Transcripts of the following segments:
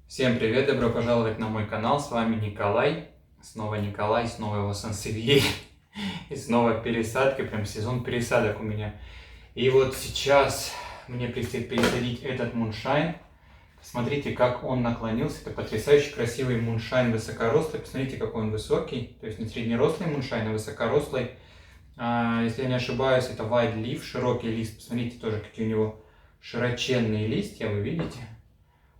Всем привет, добро пожаловать на мой канал, с вами Николай, снова его сансевьери, и снова пересадки, прям сезон пересадок у меня. И вот сейчас мне предстоит пересадить этот муншайн. Смотрите, как он наклонился, это потрясающе красивый муншайн высокорослый, посмотрите, какой он высокий, то есть не среднерослый муншайн, а высокорослый. Если я не ошибаюсь, это wide leaf, широкий лист, посмотрите тоже, какие у него широченные листья, вы видите?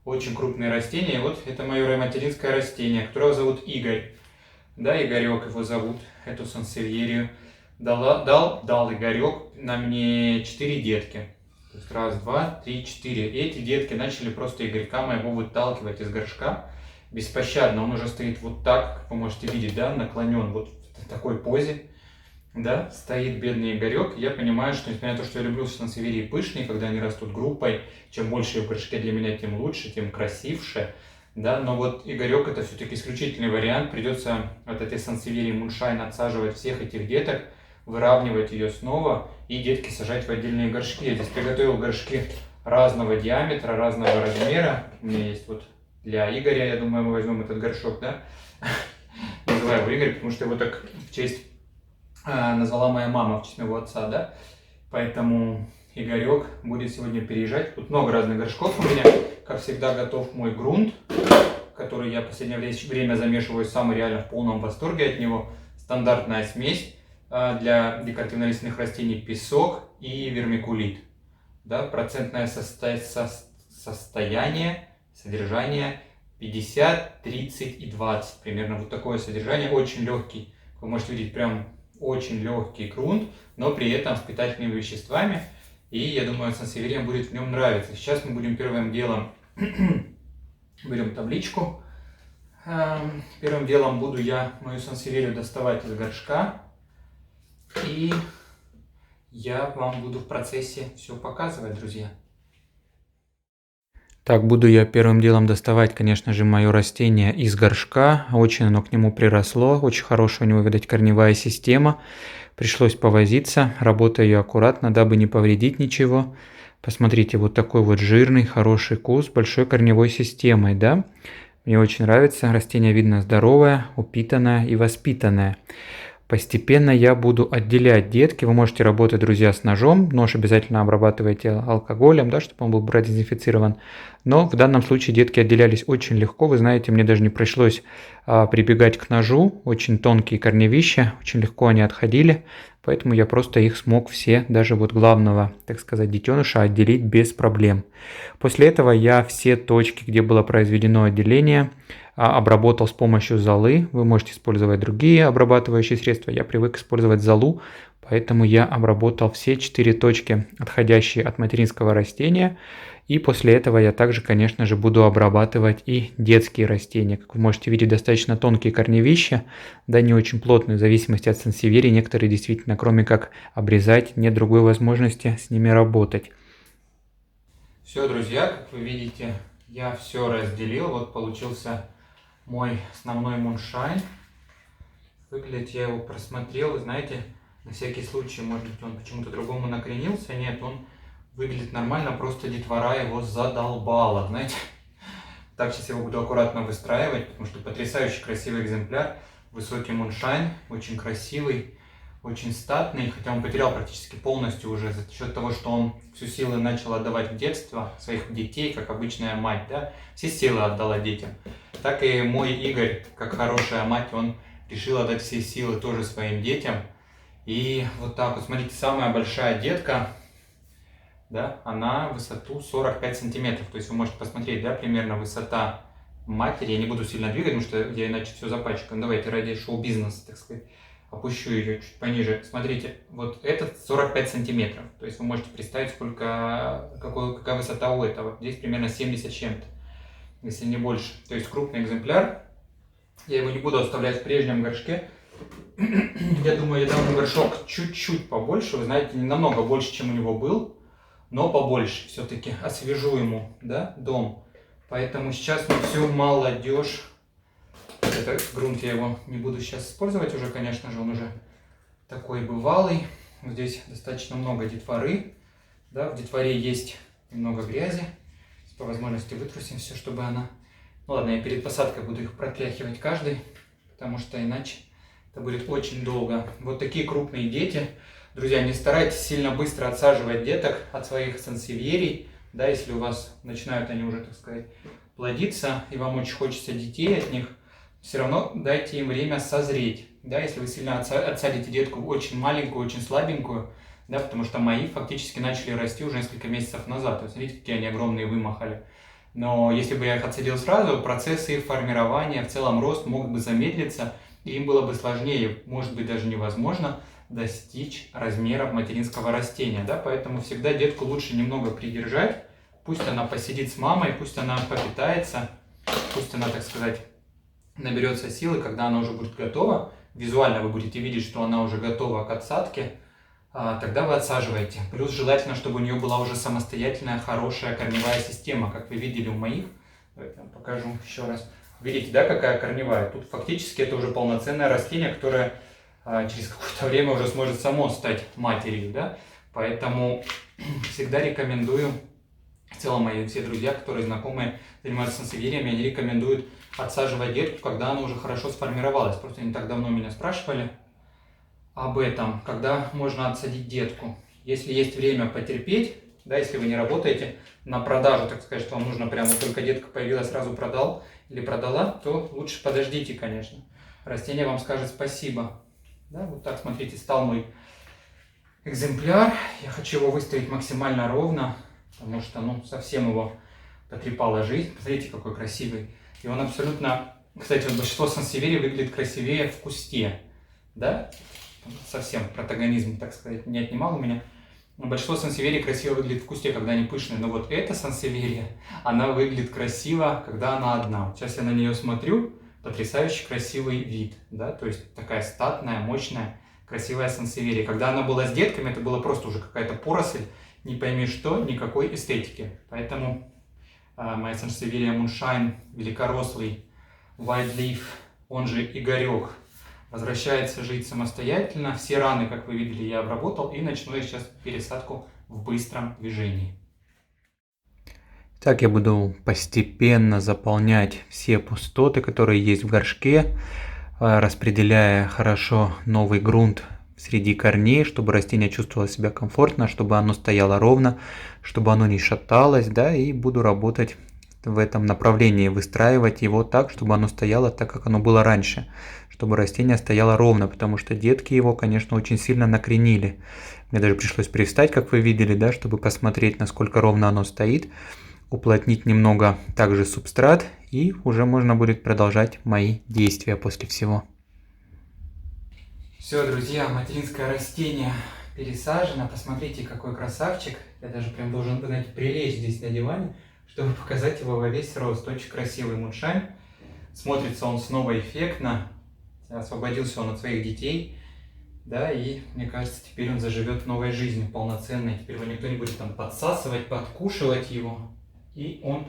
Очень крупные растения. И вот это мое материнское растение, которого зовут Игорь. Да, Игорек его зовут, эту сансевьерию. Дал Игорек на мне 4 детки. То есть раз, два, три, 4. И эти детки начали просто Игорька моего выталкивать из горшка. Беспощадно. Он уже стоит вот так, как вы можете видеть, да, наклонен вот в такой позе. Да, стоит бедный Игорек. Я понимаю, что несмотря на то, что я люблю сансевьерии пышные, когда они растут группой, чем больше в горшке для меня, тем лучше, тем красивше. Да, но вот Игорек это все-таки исключительный вариант. Придется от этой сансевьерии муншайн отсаживать всех этих деток, выравнивать ее снова и детки сажать в отдельные горшки. Я здесь приготовил горшки разного диаметра, разного размера. У меня есть вот для Игоря, я думаю, мы возьмем этот горшок, да? Называю его Игорь, потому что его так в честь назвала моя мама в честь моего отца, да, поэтому Игорек будет сегодня переезжать. Тут много разных горшков у меня, как всегда готов мой грунт, который я в последнее время замешиваю сам, и реально в полном восторге от него. Стандартная смесь для декоративно-лиственных растений: песок и вермикулит, да, процентное содержание 50, 30 и 20, примерно вот такое содержание, очень легкий, вы можете видеть, прям очень легкий грунт, но при этом с питательными веществами, и я думаю, сансевьериям будет в нем нравиться. Сейчас мы будем первым делом берем табличку. Первым делом буду я мою сансевьерию доставать из горшка, и я вам буду в процессе все показывать, друзья. Так, буду я первым делом доставать, конечно же, мое растение из горшка. Очень оно к нему приросло, очень хорошая у него, видать, корневая система. Пришлось повозиться, работаю я аккуратно, дабы не повредить ничего. Посмотрите, вот такой вот жирный, хороший куст с большой корневой системой, да? Мне очень нравится, растение видно здоровое, упитанное и воспитанное. Постепенно я буду отделять детки. Вы можете работать, друзья, с ножом. Нож обязательно обрабатывайте алкоголем, да, чтобы он был продезинфицирован. Но в данном случае детки отделялись очень легко. Вы знаете, мне даже не пришлось прибегать к ножу. Очень тонкие корневища, очень легко они отходили. Поэтому я просто их смог все, даже вот главного, так сказать, детеныша, отделить без проблем. После этого я все точки, где было произведено отделение, обработал с помощью золы. Вы можете использовать другие обрабатывающие средства. Я привык использовать золу, поэтому я обработал все 4 точки, отходящие от материнского растения. И после этого я также, конечно же, буду обрабатывать и детские растения. Как вы можете видеть, достаточно тонкие корневища, да, не очень плотные, в зависимости от сансевьерии. Некоторые действительно, кроме как обрезать, нет другой возможности с ними работать. Все, друзья, как вы видите, я все разделил. Вот получился мой основной муншайн. Выглядит, я его просмотрел, вы знаете, на всякий случай, может быть, он почему-то другому накренился. Нет, он выглядит нормально, просто детвора его задолбала, знаете. Так, сейчас я его буду аккуратно выстраивать, потому что потрясающий красивый экземпляр. Высокий муншайн, очень красивый, очень статный, хотя он потерял практически полностью уже за счет того, что он всю силы начал отдавать в детство своих детей, как обычная мать, да, все силы отдала детям. Так и мой Игорь, как хорошая мать, он решил отдать все силы тоже своим детям. И вот так вот, смотрите, самая большая детка, да, она в высоту 45 сантиметров. То есть вы можете посмотреть, да, примерно высота матери. Я не буду сильно двигать, потому что я иначе все запачкаю. Давайте ради шоу-бизнеса, так сказать, опущу ее чуть пониже. Смотрите, вот этот 45 сантиметров. То есть вы можете представить, какая высота у этого. Здесь примерно 70 с чем-то, если не больше. То есть крупный экземпляр. Я его не буду оставлять в прежнем горшке. Я думаю, я дам ему горшок чуть-чуть побольше. Вы знаете, не намного больше, чем у него был, но побольше. Все-таки освежу ему, да, дом. Поэтому сейчас мы всю молодежь. Этот грунт я его не буду сейчас использовать уже, конечно же, он уже такой бывалый. Здесь достаточно много детворы. Да, в детворе есть немного грязи. По возможности вытрусим все, чтобы она Ну ладно, я перед посадкой буду их протряхивать каждый, потому что иначе это будет очень долго. Вот такие крупные дети. Друзья, не старайтесь сильно быстро отсаживать деток от своих сансевьерий, да, если у вас начинают они уже, так сказать, плодиться, и вам очень хочется детей от них, все равно дайте им время созреть. Да, если вы сильно отсадите детку очень маленькую, очень слабенькую, да, потому что мои фактически начали расти уже несколько месяцев назад. Вот смотрите, какие они огромные вымахали. Но если бы я их отсадил сразу, процессы их формирования, в целом рост мог бы замедлиться, и им было бы сложнее, может быть даже невозможно, достичь размеров материнского растения. Да? Поэтому всегда детку лучше немного придержать, пусть она посидит с мамой, пусть она попитается, пусть она, так сказать, наберется силы, когда она уже будет готова. Визуально вы будете видеть, что она уже готова к отсадке, тогда вы отсаживаете. Плюс желательно, чтобы у нее была уже самостоятельная, хорошая корневая система, как вы видели у моих. Давайте я вам покажу еще раз. Видите, да, какая корневая? Тут фактически это уже полноценное растение, которое через какое-то время уже сможет само стать матерью, да? Поэтому всегда рекомендую, в целом мои все друзья, которые знакомые занимаются сансевьериями, они рекомендуют отсаживать детку, когда она уже хорошо сформировалась. Просто не так давно меня спрашивали об этом, когда можно отсадить детку. Если есть время потерпеть, да, если вы не работаете на продажу, так сказать, что вам нужно прямо только детка появилась, сразу продал или продала, то лучше подождите, конечно. Растение вам скажет спасибо. Да, вот так, смотрите, стал мой экземпляр. Я хочу его выставить максимально ровно, потому что, ну, совсем его потрепала жизнь. Посмотрите, какой красивый. И он абсолютно... Кстати, вот большинство сансевьерий выглядит красивее в кусте. Да? Совсем протагонизм, так сказать, не отнимал у меня. Но большинство сансевьерий красиво выглядит в кусте, когда они пышные. Но вот эта сансевьерия, она выглядит красиво, когда она одна. Вот сейчас я на нее смотрю. Потрясающий красивый вид, да, то есть такая статная, мощная, красивая сансевьерия. Когда она была с детками, это было просто уже какая-то поросль, не пойми что, никакой эстетики. Поэтому моя сансевьерия Moonshine, великорослый White Leaf, он же Игорек, возвращается жить самостоятельно. Все раны, как вы видели, я обработал, и начну я сейчас пересадку в быстром движении. Так я буду постепенно заполнять все пустоты, которые есть в горшке, распределяя хорошо новый грунт среди корней, чтобы растение чувствовало себя комфортно, чтобы оно стояло ровно, чтобы оно не шаталось, да, и буду работать в этом направлении, выстраивать его так, чтобы оно стояло так, как оно было раньше, чтобы растение стояло ровно, потому что детки его, конечно, очень сильно накренили. Мне даже пришлось привстать, как вы видели, да, чтобы посмотреть, насколько ровно оно стоит, уплотнить немного также субстрат, и уже можно будет продолжать мои действия после всего. Все, друзья, материнское растение пересажено. Посмотрите, какой красавчик. Я даже прям должен, знаете, прилечь здесь на диване, чтобы показать его во весь рост. Очень красивый Moonshine. Смотрится он снова эффектно. Освободился он от своих детей. Да, и мне кажется, теперь он заживет новой жизнью, полноценной. Теперь его никто не будет там подсасывать, подкушивать его. И он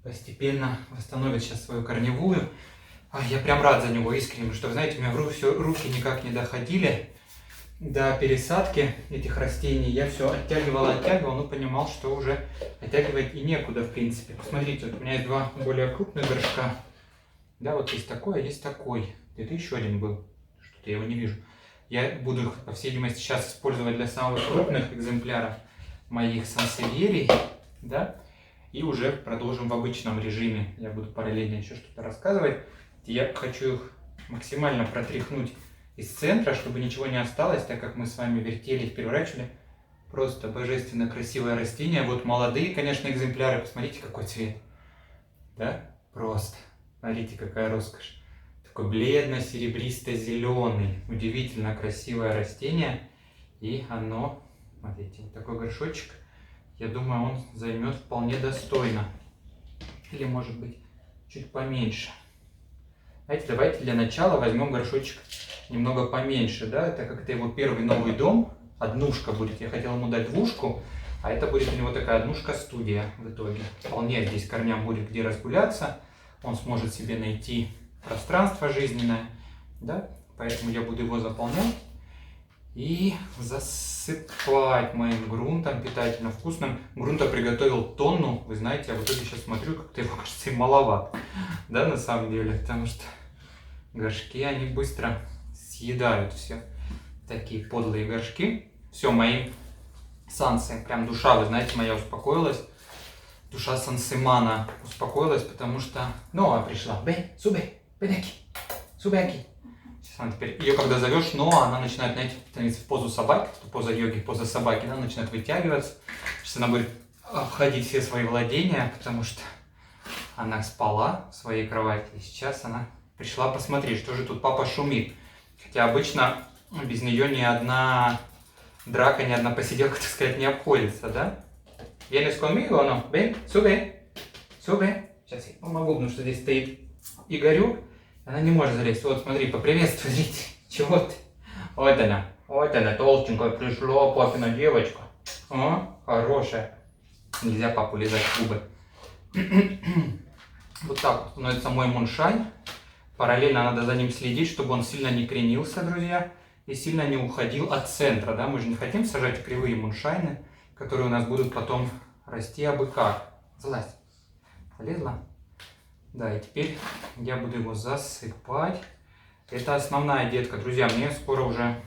постепенно восстановит сейчас свою корневую. Я прям рад за него искренне, что, знаете, у меня руки никак не доходили до пересадки этих растений. Я все оттягивал, но понимал, что уже оттягивать и некуда, в принципе. Посмотрите, вот у меня есть два более крупных горшка. Да, вот есть такой, а есть такой. Это еще один был. Что-то я его не вижу. Я буду их, по всей видимости, сейчас использовать для самых крупных экземпляров моих сансевьерий, да. И уже продолжим в обычном режиме. Я буду параллельно еще что-то рассказывать. Я хочу их максимально протряхнуть из центра, чтобы ничего не осталось, так как мы с вами вертели их, переворачивали. Просто божественно красивое растение. Вот молодые, конечно, экземпляры. Посмотрите, какой цвет. Да? Просто. Смотрите, какая роскошь. Такой бледно-серебристо-зеленый. Удивительно красивое растение. И оно, смотрите, вот такой горшочек. Я думаю, он займет вполне достойно. Или, может быть, чуть поменьше. Знаете, давайте для начала возьмем горшочек немного поменьше, да, так как это его первый новый дом. Однушка будет. Я хотел ему дать двушку, а это будет у него такая однушка-студия в итоге. Вполне здесь корням будет где разгуляться. Он сможет себе найти пространство жизненное, да, поэтому я буду его заполнять и засыпать моим грунтом питательно вкусным. Грунта приготовил тонну, вы знаете, а в итоге сейчас смотрю, как-то его, кажется, и маловато. Да, на самом деле, потому что горшки, они быстро съедают все. Такие подлые горшки. Все, мои сансы, прям душа, вы знаете, моя успокоилась. Душа сансимана успокоилась, потому что Ноа пришла. Бей, субей, бедеки, субеки. Сейчас она теперь, ее когда зовешь Ноа, она начинает, знаете, становиться в позу собаки, поза йоги, поза собаки, она начинает вытягиваться. Сейчас она будет обходить все свои владения, потому что она спала в своей кровати, и сейчас она пришла посмотреть, что же тут папа шумит. Хотя обычно без нее ни одна драка, ни одна посиделка, так сказать, не обходится, да? ¿Vienes conmigo o no? Ven, sube, sube. Сейчас я помогу, потому что здесь стоит Игорюк. Она не может залезть. Вот, смотри, поприветствуй, зритель. Чего ты? Вот она, толстенькая пришла, папина девочка. О, хорошая. Нельзя папу лизать в губы. Вот так вот становится мой муншайн. Параллельно надо за ним следить, чтобы он сильно не кренился, друзья, и сильно не уходил от центра, да? Мы же не хотим сажать кривые муншайны, которые у нас будут потом расти абы как. Залазь. Залезла? Да, и теперь я буду его засыпать. Это основная детка, друзья. Мне скоро уже,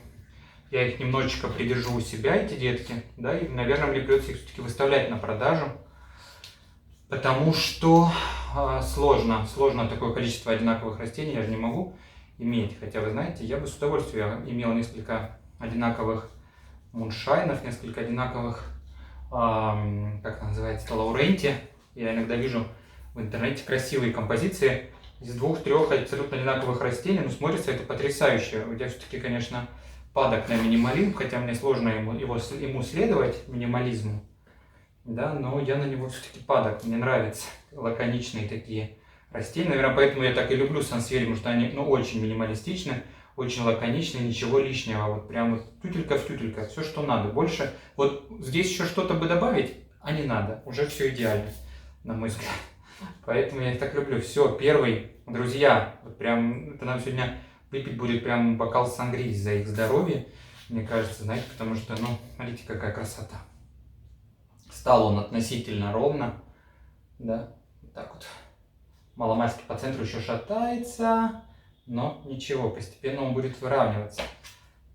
я их немножечко придержу у себя, эти детки, да, и, наверное, мне придется их все-таки выставлять на продажу, потому что сложно такое количество одинаковых растений, я же не могу иметь. Хотя, вы знаете, я бы с удовольствием имел несколько одинаковых муншайнов, несколько одинаковых, как называется, лауренти. Я иногда вижу в интернете красивые композиции из 2-3 абсолютно одинаковых растений, но смотрится это потрясающе. Я все-таки, конечно, падок на минимализм, хотя мне сложно ему следовать, минимализму, да, но я на него все-таки падок. Мне нравятся лаконичные такие растения. Наверное, поэтому я так и люблю сансевьери, потому что они, очень минималистичны, очень лаконичны, ничего лишнего. Вот прям вот тютелька в тютелька, все, что надо. Больше, вот здесь еще что-то бы добавить, а не надо. Уже все идеально, на мой взгляд. Поэтому я их так люблю. Все, первый, друзья, вот прям, это нам сегодня выпить будет прям бокал сангрии за их здоровье, мне кажется, знаете, потому что, смотрите, какая красота. Стал он относительно ровно, да, вот так вот. Маломальски по центру еще шатается, но ничего, постепенно он будет выравниваться.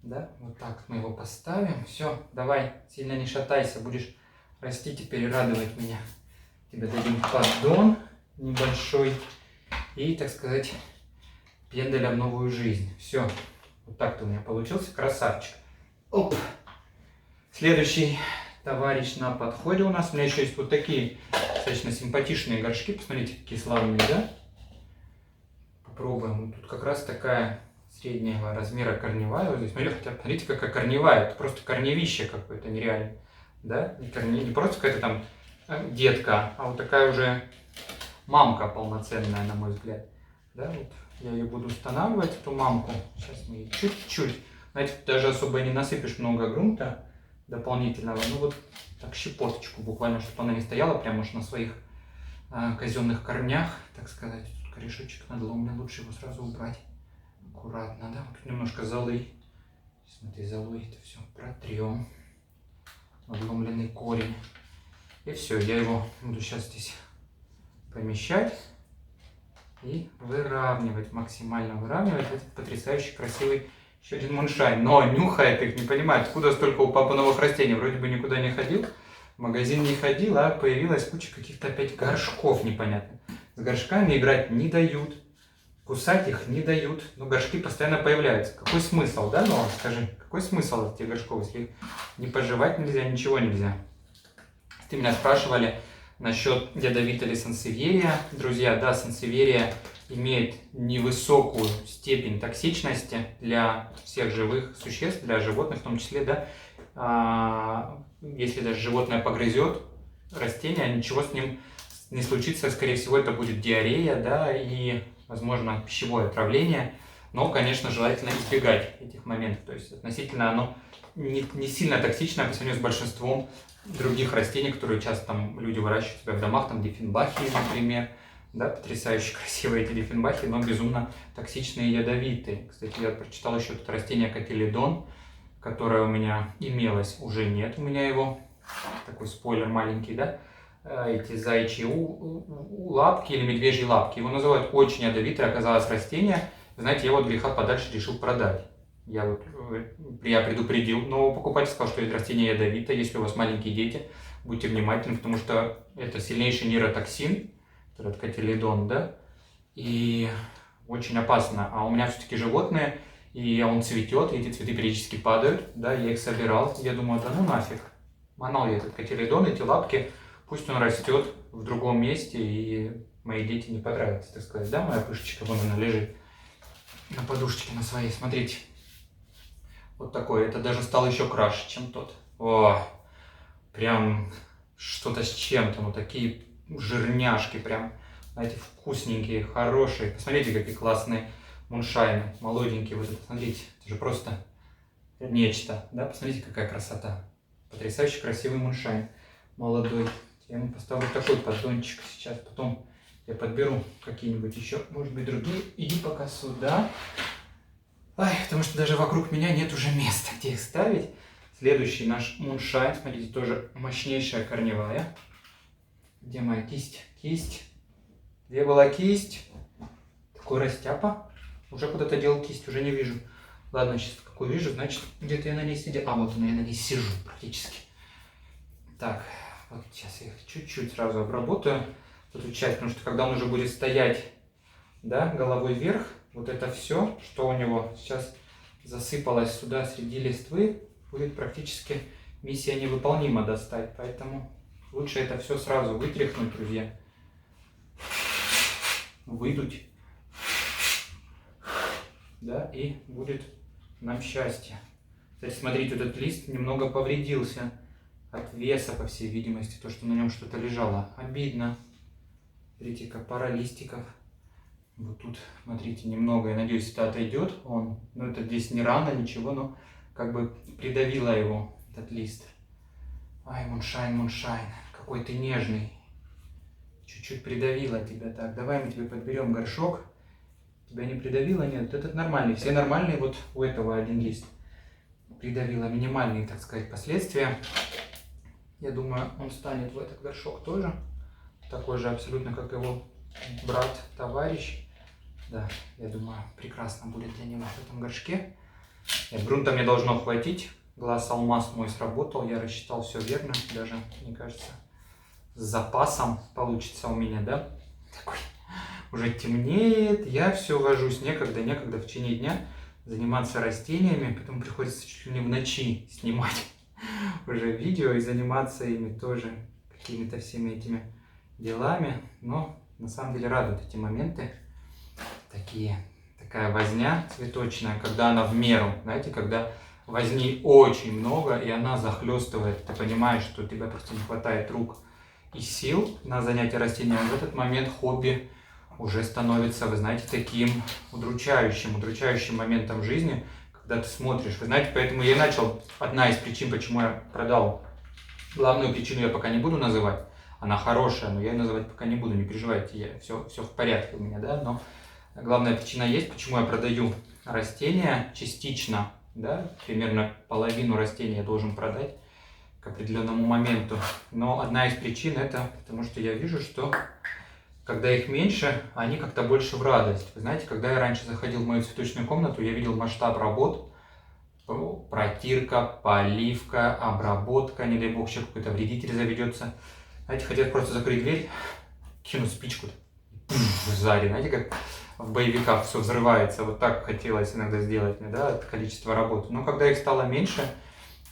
Да, вот так мы его поставим. Все, давай, сильно не шатайся, будешь расти теперь и радовать меня. Тебе дадим поддон небольшой и, так сказать, пенделя в новую жизнь. Все, вот так-то у меня получился, красавчик. Оп! Следующий товарищ на подходе у нас. У меня еще есть вот такие достаточно симпатичные горшки. Посмотрите, какие славные, да? Попробуем. Тут как раз такая среднего размера корневая. Вот здесь, смотрите, какая корневая. Это просто корневище какое-то нереальное. Да? Не просто какая-то там детка, а вот такая уже мамка полноценная, на мой взгляд. Да, вот я ее буду устанавливать, эту мамку. Сейчас мы чуть-чуть, знаете, даже особо не насыпешь много грунта дополнительного, вот так щепоточку буквально, чтобы она не стояла прямо уж на своих казенных корнях, так сказать. Тут корешочек надломный, лучше его сразу убрать аккуратно, да, вот тут немножко золы. Смотри, золой это все протрем, надломленный корень. И все, я его буду сейчас здесь помещать и выравнивать, максимально выравнивать этот потрясающий красивый еще один муншайн. Но нюхает их, не понимает, откуда столько у папы новых растений. Вроде бы никуда не ходил, в магазин не ходил, а появилась куча каких-то опять горшков непонятных. С горшками играть не дают, кусать их не дают, но горшки постоянно появляются. Какой смысл, да, Ноа, скажи, какой смысл этих горшков, если не пожевать нельзя, ничего нельзя? Ты меня спрашивали насчет ядовитой ли сансевьерия. Друзья, да, сансевьерия имеет невысокую степень токсичности для всех живых существ, для животных в том числе, да. Если даже животное погрызет растение, ничего с ним не случится, скорее всего, это будет диарея, да, и, возможно, пищевое отравление. Но, конечно, желательно избегать этих моментов. То есть относительно оно не сильно токсичное по сравнению с большинством других растений, которые часто там люди выращивают у себя в домах, там диффенбахии, например, да, потрясающе красивые эти диффенбахии, но безумно токсичные и ядовитые. Кстати, я прочитал еще тут растение котиледон, которое у меня имелось, уже нет у меня его, такой спойлер маленький, да, эти заячьи лапки или медвежьи лапки. Его называют очень ядовитое, оказалось растение. Знаете, я вот греха подальше решил продать. Я предупредил нового покупателя, сказал, что это растение ядовитое. Если у вас маленькие дети, будьте внимательны, потому что это сильнейший нейротоксин, этот котилидон, да, и очень опасно. А у меня все-таки животные, и он цветет, и эти цветы периодически падают, да, я их собирал. Я думаю, да ну нафиг, манал я этот котилидон, эти лапки, пусть он растет в другом месте, и мои дети не понравятся, так сказать, да, моя пышечка, вон она лежит на подушечке на своей, смотрите. Вот такой, это даже стал еще краше, чем тот. О, прям что-то с чем-то, ну такие жирняшки прям, знаете, вкусненькие, хорошие. Посмотрите, какие классные муншайны, молоденькие вот это, смотрите, это же просто нечто, да, посмотрите, какая красота. Потрясающе красивый муншайн, молодой. Я ему поставлю такой поддончик сейчас, потом я подберу какие-нибудь еще, может быть, другие. Иди пока сюда. Ай, потому что даже вокруг меня нет уже места, где их ставить. Следующий наш муншайн, смотрите, тоже мощнейшая корневая. Где моя кисть? Кисть. Где была кисть? Такой растяпа. Уже куда-то делал кисть, уже не вижу. Ладно, сейчас какую вижу, значит, где-то я на ней сидел. А, вот она, я на ней сижу практически. Так, вот сейчас я их чуть-чуть сразу обработаю. Эту часть, потому что когда он уже будет стоять, да, головой вверх, вот это все, что у него сейчас засыпалось сюда среди листвы, будет практически миссия невыполнима достать. Поэтому лучше это все сразу вытряхнуть, друзья. Выдуть. Да, и будет нам счастье. Кстати, смотрите, этот лист немного повредился от веса, по всей видимости, то, что на нем что-то лежало. Обидно. Смотрите-ка, пара листиков. Вот тут, смотрите, немного, я надеюсь, это отойдет. Он, ну это здесь не рано, ничего, но как бы придавило его, этот лист. Ай, муншайн, муншайн, какой ты нежный. Чуть-чуть придавило тебя. Так, давай мы тебе подберем горшок. Тебя не придавило? Нет, этот нормальный. Все нормальные, вот у этого один лист придавило. Минимальные, так сказать, последствия. Я думаю, он станет в этот горшок тоже. Такой же абсолютно, как его брат, товарищ. Да, я думаю, прекрасно будет для него в этом горшке. Грунта мне должно хватить. Глаз алмаз мой сработал. Я рассчитал все верно. Даже, мне кажется, с запасом получится у меня, да? Такой. Уже темнеет. Я все вожусь. Некогда в течение дня заниматься растениями. Потом приходится чуть ли не в ночи снимать уже видео и заниматься ими тоже. Какими-то всеми этими делами. Но на самом деле радуют эти моменты. Такая возня цветочная, когда она в меру, знаете, когда возни очень много, и она захлестывает, ты понимаешь, что у тебя просто не хватает рук и сил на занятие растением, в этот момент хобби уже становится, вы знаете, таким удручающим моментом жизни, когда ты смотришь. Вы знаете, поэтому я и начал, одна из причин, почему я продал, главную причину я пока не буду называть, она хорошая, но я ее называть пока не буду, не переживайте, все в порядке у меня, да, но главная причина есть, почему я продаю растения частично, да, примерно половину растений я должен продать к определенному моменту. Но одна из причин это, потому что я вижу, что когда их меньше, они как-то больше в радость. Вы знаете, когда я раньше заходил в мою цветочную комнату, я видел масштаб работ, протирка, поливка, обработка, не дай бог, еще какой-то вредитель заведется. Знаете, хотят просто закрыть дверь, кинуть спичку, сзади, знаете, как в боевиках все взрывается, вот так хотелось иногда сделать мне, да, от количества работы. Но когда их стало меньше,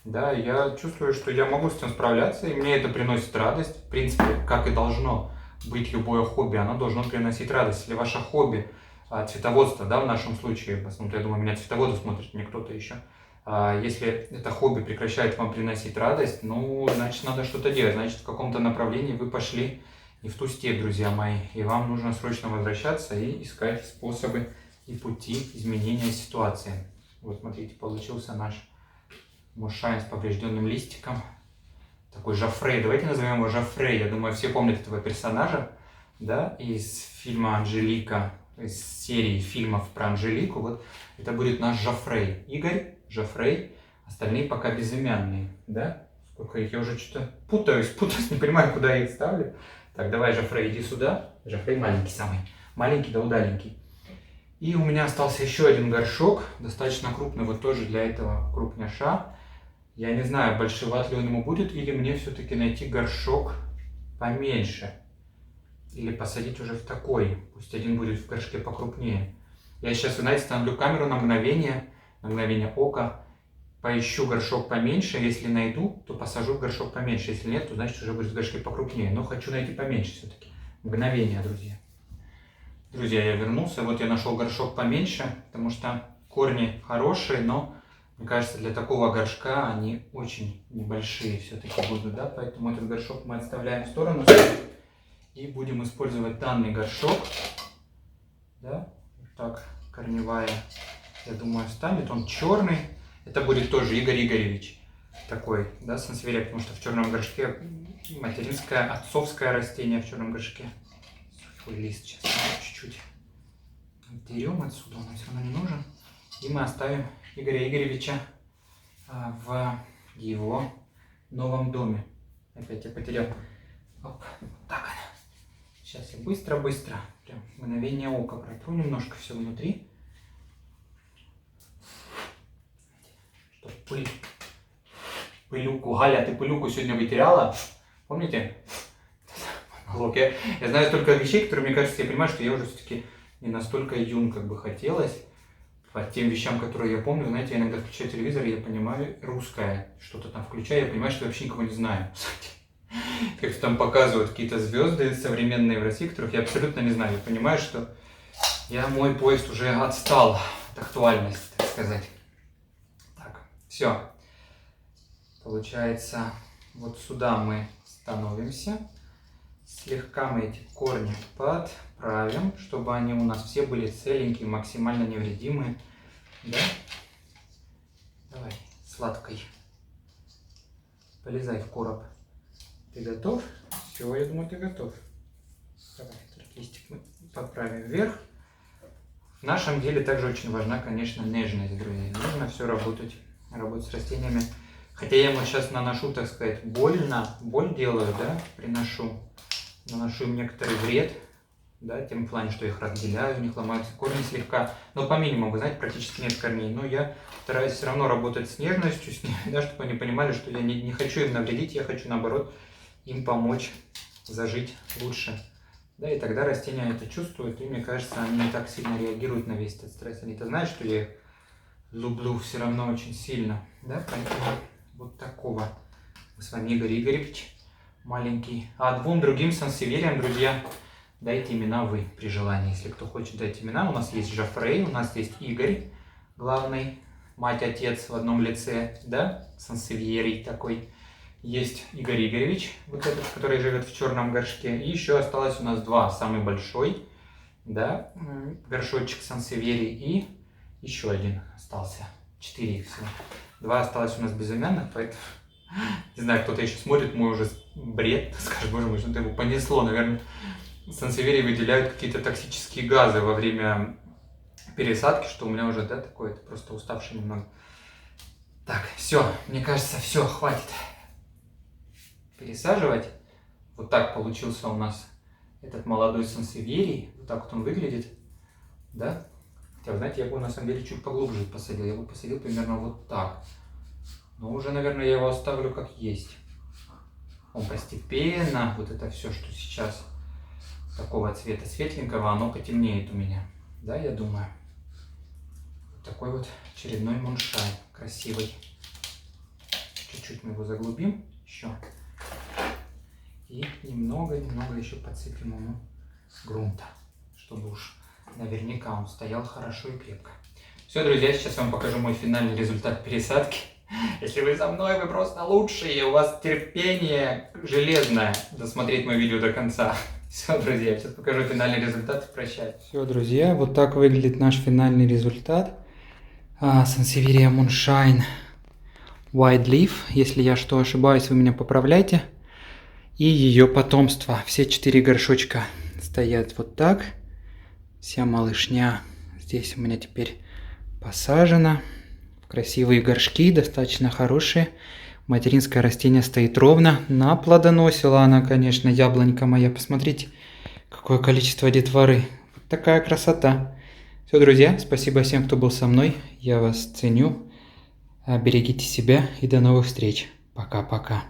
да, я чувствую, что я могу с этим справляться, и мне это приносит радость. В принципе, как и должно быть любое хобби, оно должно приносить радость. Если ваше хобби, цветоводство, да, в нашем случае, посмотрите, я думаю, меня цветоводы смотрит, не кто-то еще, если это хобби прекращает вам приносить радость, ну, значит, надо что-то делать, значит, в каком-то направлении вы пошли не в ту степь, друзья мои, и вам нужно срочно возвращаться и искать способы и пути изменения ситуации. Вот смотрите, получился наш муншайн с поврежденным листиком. Такой Жофрей, давайте назовем его Жофрей. Я думаю, все помнят этого персонажа, да, из фильма «Анжелика», из серии фильмов про Анжелику. Вот это будет наш Жофрей. Игорь, Жофрей, остальные пока безымянные, да. Сколько их? Я уже что-то путаюсь, не понимаю, куда я их ставлю. Так, давай, Жофрей, иди сюда. Жофрей маленький самый. Маленький да удаленький. И у меня остался еще один горшок, достаточно крупный, вот тоже для этого крупняша. Я не знаю, большеват ли он ему будет, или мне все-таки найти горшок поменьше. Или посадить уже в такой, пусть один будет в горшке покрупнее. Я сейчас, вы знаете, становлю камеру на мгновение ока. Поищу горшок поменьше, если найду, то посажу в горшок поменьше. Если нет, то значит уже будет в горшке покрупнее. Но хочу найти поменьше все-таки. Мгновение, друзья. Друзья, я вернулся. Вот я нашел горшок поменьше, потому что корни хорошие, но, мне кажется, для такого горшка они очень небольшие все-таки будут, да? Поэтому этот горшок мы отставляем в сторону и будем использовать данный горшок, да? Вот так, корневая, я думаю, станет. Он черный. Это будет тоже Игорь Игоревич такой, да, сансеверия, потому что в черном горшке материнское, отцовское растение в черном горшке. Сухой лист сейчас чуть-чуть отдерем отсюда, он нам все равно не нужен. И мы оставим Игоря Игоревича в его новом доме. Опять я потерял. Оп, вот так она. Сейчас я быстро-быстро, прям мгновение ока протру немножко все внутри. Чтоб пылюку. Галя, ты пылюку сегодня вытеряла? Помните? Я знаю столько вещей, которые, мне кажется, я понимаю, что я уже все-таки не настолько юн, как бы хотелось. По тем вещам, которые я помню, знаете, я иногда включаю телевизор, и я понимаю, русское, что-то там включаю, я понимаю, что я вообще никого не знаю. Как там показывают какие-то звезды современные в России, которых я абсолютно не знаю. Я понимаю, что мой поезд уже отстал от актуальности, так сказать. Так, все. Получается, вот сюда мы становимся. Слегка мы эти корни подправим, чтобы они у нас все были целенькие, максимально невредимые. Да? Давай, сладкой. Полезай в короб. Ты готов? Все, я думаю, ты готов. Давай, листик мы подправим вверх. В нашем деле также очень важна, конечно, нежность, друзья. Нужно все работать с растениями. Хотя я ему сейчас наношу, так сказать, боль делаю, да, наношу им некоторый вред, да, тем в плане, что их разделяю, у них ломаются корни слегка, но по минимуму, вы знаете, практически нет корней, но я стараюсь все равно работать с нежностью, с ними, да, чтобы они понимали, что я не хочу им навредить, я хочу, наоборот, им помочь зажить лучше, да, и тогда растения это чувствуют, и, мне кажется, они не так сильно реагируют на весь этот стресс, они-то знают, что я их люблю все равно очень сильно, да, поэтому вот такого мы с вами Игорь Игоревич. Маленький. А двум другим сансевериям, друзья, дайте имена вы при желании. Если кто хочет дать имена, у нас есть Жофрей, у нас есть Игорь, главный, мать-отец в одном лице, да, сансевьерий такой. Есть Игорь Игоревич, вот этот, который живет в черном горшке. И еще осталось у нас два, самый большой, да, горшочек сансевьерий и еще один остался. 4 их всего. 2 осталось у нас безымянных, поэтому... Не знаю, кто-то еще смотрит мой уже бред, скажет, боже мой, что-то его понесло. Наверное, сансеверии выделяют какие-то токсические газы во время пересадки, что у меня уже, да, такое, это просто уставший немного. Так, все, мне кажется, все, хватит пересаживать. Вот так получился у нас этот молодой сансеверий. Вот так вот он выглядит, да. Хотя, вы знаете, я бы на самом деле чуть поглубже посадил. Я бы посадил примерно вот так. Но уже, наверное, я его оставлю как есть. Он постепенно, вот это все, что сейчас такого цвета светленького, оно потемнеет у меня. Да, я думаю. Вот такой вот очередной муншайн. Красивый. Чуть-чуть мы его заглубим еще. И немного еще подсыпем ему грунта, чтобы уж наверняка он стоял хорошо и крепко. Все, друзья, сейчас я вам покажу мой финальный результат пересадки. Если вы со мной, вы просто лучшие, у вас терпение железное досмотреть мое видео до конца. Все, друзья, сейчас покажу финальный результат и прощаюсь. Все, друзья, вот так выглядит наш финальный результат. Сансеверия Moonshine Wide Leaf. Если я что ошибаюсь, вы меня поправляйте. И ее потомство. Все 4 горшочка стоят вот так. Вся малышня здесь у меня теперь посажена. Красивые горшки, достаточно хорошие. Материнское растение стоит ровно. Наплодоносила она, конечно, яблонька моя. Посмотрите, какое количество детворы. Вот такая красота. Все, друзья, спасибо всем, кто был со мной. Я вас ценю. Берегите себя и до новых встреч. Пока-пока.